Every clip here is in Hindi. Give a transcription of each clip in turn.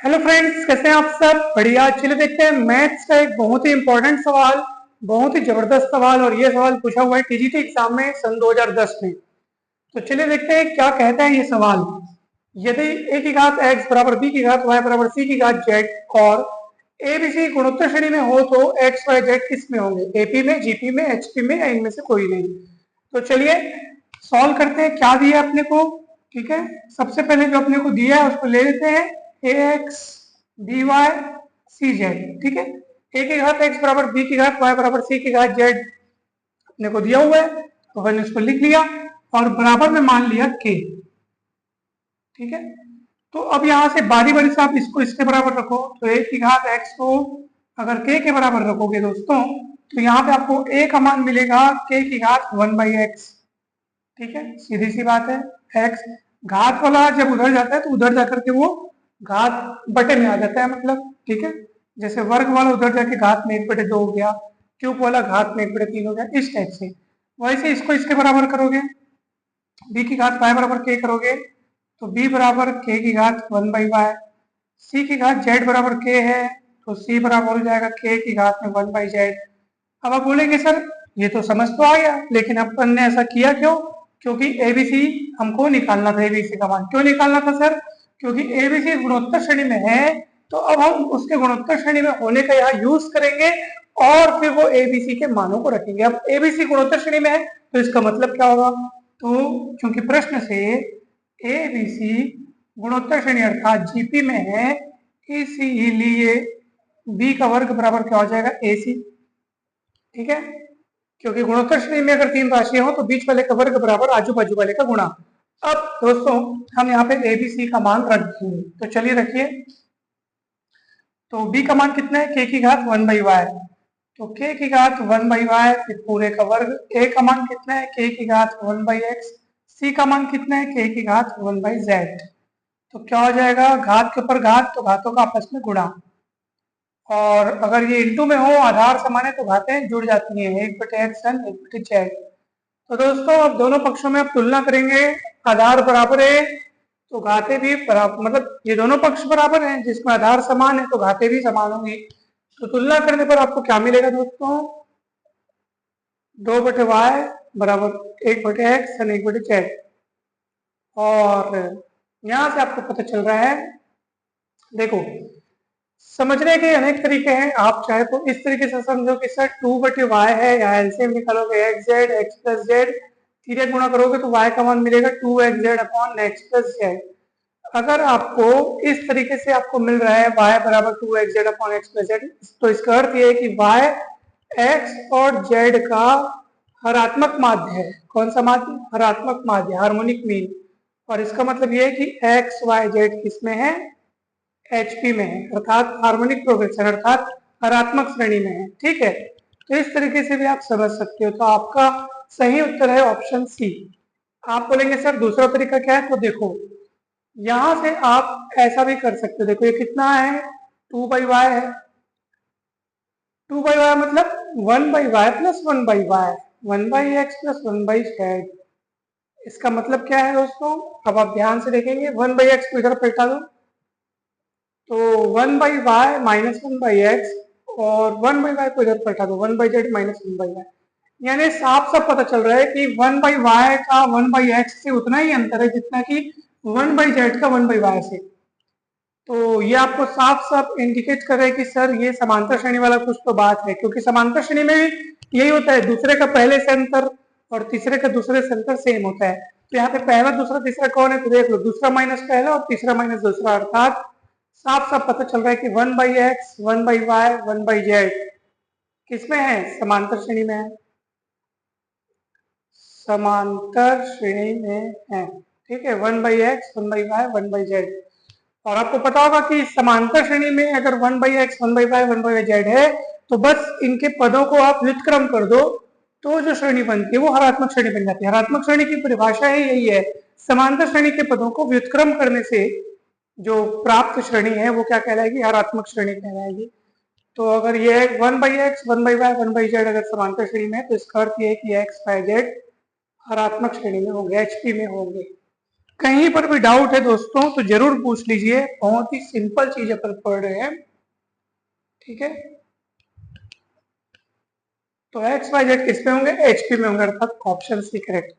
हेलो फ्रेंड्स, कैसे हैं आप सब? बढ़िया। चलिए देखते हैं मैथ्स का एक बहुत ही इंपॉर्टेंट सवाल, बहुत ही जबरदस्त सवाल। और ये सवाल पूछा हुआ है टीजीटी एग्जाम में सन 2010 में। तो चलिए देखते हैं क्या कहता है ये सवाल। यदि a की घात x बराबर b की घात y बराबर c की घात z और abc गुणोत्तर श्रेणी में हो तो x y z किस में होंगे? AP में, GP में, HP में या इनमें से कोई नहीं? तो चलिए सॉल्व करते हैं। क्या दिया अपने को? ठीक है, सबसे पहले जो अपने को दिया है उसको ले लेते हैं। ax by cz। ठीक है, a की घात x बराबर b की घात y बराबर c की घात z अपने को दिया हुआ है, तो मैंने उसको लिख लिया और बराबर में मान लिया k। ठीक है, तो अब यहाँ से बारी बारी से आप इसको इसके बराबर रखो। तो a की घात x को अगर k के बराबर रखोगे दोस्तों, तो यहाँ पे आपको a का मान मिलेगा k की घात 1/x। ठीक है, सीधी सी बात है। x घात वाला जब उधर जाता है तो उधर जाकर के वो घात बटे में आ जाता है, मतलब ठीक है। जैसे वर्ग वाला उधर जाके घात में 1/2 हो गया, क्यूब वाला घात में 1/3 हो गया, इस टाइप से। वैसे इसको इसके बराबर करोगे, b की घात y बराबर k करोगे तो b बराबर k की घात 1/y। c की घात z बराबर k है तो c बराबर हो जाएगा k की घात में 1/z। अब आप बोलेंगे सर ये तो समझ तो आ गया, लेकिन अपन ने ऐसा किया क्यों? क्योंकि एबीसी हमको निकालना था। एबीसी का मान क्यों निकालना था सर? क्योंकि एबीसी गुणोत्तर श्रेणी में है, तो अब हम उसके गुणोत्तर श्रेणी में होने का यहाँ यूज करेंगे और फिर वो एबीसी के मानों को रखेंगे। अब एबीसी गुणोत्तर श्रेणी में है तो इसका मतलब क्या होगा? तो क्योंकि प्रश्न से एबीसी गुणोत्तर श्रेणी अर्थात जीपी में है, इसीलिए बी का वर्ग बराबर क्या हो जाएगा? एसी। ठीक है, क्योंकि गुणोत्तर श्रेणी में अगर तीन राशियां हो तो बीच वाले का वर्ग बराबर आजू बाजू वाले का गुणा। अब दोस्तों हम यहाँ पे ए बी सी का मान रख देंगे, तो चलिए रखिए। तो b का मान कितना है? k की घात 1/y। तो k की घात 1/y फिर पूरे का वर्ग। a का मान कितना है? k की घात 1/x। c का मान कितना है? k की घात 1/z। तो क्या हो जाएगा? घात के ऊपर घात, तो घातों का आपस में गुणा। और अगर ये इंटू में हो, आधार समान है, तो घातें जुड़ जाती हैं, 1/x एन 1/z। तो दोस्तों अब दोनों पक्षों में आप तुलना करेंगे, आधार बराबर है तो घातें भी बराबर, मतलब ये दोनों पक्ष बराबर हैं, जिसमें आधार समान है तो घातें भी समान होंगी। तो तुलना करने पर आपको क्या मिलेगा दोस्तों? 2/y बराबर 1/x एन 1/z। और यहां से आपको पता चल रहा है, देखो समझने के अनेक तरीके हैं। आप चाहे तो इस तरीके से समझो कि सर 2/y है, या एलसीएम निकालोगे x प्लस जेड, सीधे गुणा करोगे तो y का मान मिलेगा 2xz upon x plus Z. अगर आपको इस तरीके से आपको मिल रहा है y बराबर 2xz upon x plus Z, तो इसका अर्थ ये है कि y x और z का हरात्मक माध्य है। कौन सा माध्य? हरात्मक माध्य, हार्मोनिक मीन। और इसका मतलब ये है कि x y z किसमें है? एचपी में है, अर्थात हार्मोनिक प्रोग्रेशन, अर्थात हरात्मक श्रेणी में है। ठीक है, तो इस तरीके से भी आप समझ सकते हो। तो आपका सही उत्तर है ऑप्शन सी। आप बोलेंगे सर दूसरा तरीका क्या है? तो देखो यहां से आप ऐसा भी कर सकते हो। देखो ये कितना है? 2/y है। 2/y मतलब 1/y plus 1/y, 1/x plus 1/z। इसका मतलब क्या है दोस्तों? अब आप ध्यान से देखेंगे, 1/x को इधर पलटा दो तो 1/y माइनस 1/x, और 1/y को इधर पलटा दो 1/z माइनस 1/y। यानी साफ साफ पता चल रहा है कि 1/y का 1/x से उतना ही अंतर है जितना कि 1/z का 1/y से। तो ये आपको साफ साफ इंडिकेट कर रहा है कि सर ये समांतर श्रेणी वाला कुछ तो बात है, क्योंकि समांतर श्रेणी में भी यही होता है, दूसरे का पहले से अंतर और तीसरे का दूसरे से अंतर सेम होता है। तो यहाँ पे पहला दूसरा तीसरा कौन है? तो देख लो, दूसरा माइनस पहला और तीसरा माइनस दूसरा, अर्थात साफ साफ पता चल रहा है कि 1/x 1/y 1/z किसमें है? समांतर श्रेणी में है, समांतर श्रेणी में है। ठीक है, 1/x 1/y 1/z। और आपको पता होगा कि समांतर श्रेणी में अगर 1/x 1/y 1/z है तो बस इनके पदों को आप व्युत्क्रम कर दो तो जो श्रेणी बनती है वो हरात्मक श्रेणी बन जाती है। हरात्मक श्रेणी की परिभाषा ही यही है, समांतर श्रेणी के पदों को व्युत्क्रम करने से जो प्राप्त श्रेणी है वो क्या कहलाएगी? हरात्मक श्रेणी कहलाएगी। तो अगर ये 1/x 1/y 1/z अगर समांतर श्रेणी में है तो इसका अर्थ ये है कि x y z हरात्मक श्रेणी में होंगे, एचपी में होंगे। कहीं पर भी डाउट है दोस्तों तो जरूर पूछ लीजिए, बहुत ही सिंपल चीज अपन पढ़ रहे हैं, ठीक है। तो एक्स वाई जेड किस पे होंगे, एचपी में होंगे, अर्थात ऑप्शन सी करेक्ट।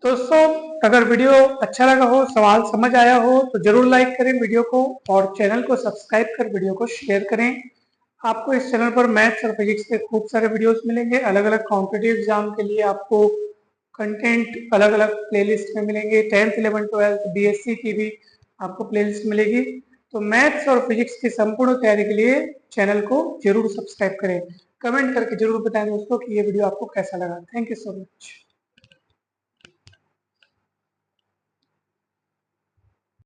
दोस्तों अगर वीडियो अच्छा लगा हो, सवाल समझ आया हो तो जरूर लाइक करें वीडियो को, और चैनल को सब्सक्राइब कर वीडियो को शेयर करें। आपको इस चैनल पर मैथ्स और फिजिक्स के खूब सारे वीडियोस मिलेंगे, अलग अलग कॉम्पिटिटिव एग्जाम के लिए आपको कंटेंट अलग अलग प्लेलिस्ट में मिलेंगे। 10th 11th 12th बीएससी की भी आपको प्लेलिस्ट मिलेगी। तो मैथ्स और फिजिक्स की संपूर्ण तैयारी के लिए चैनल को जरूर सब्सक्राइब करें। कमेंट करके जरूर बताएं दोस्तों कि ये वीडियो आपको कैसा लगा। Thank you so much.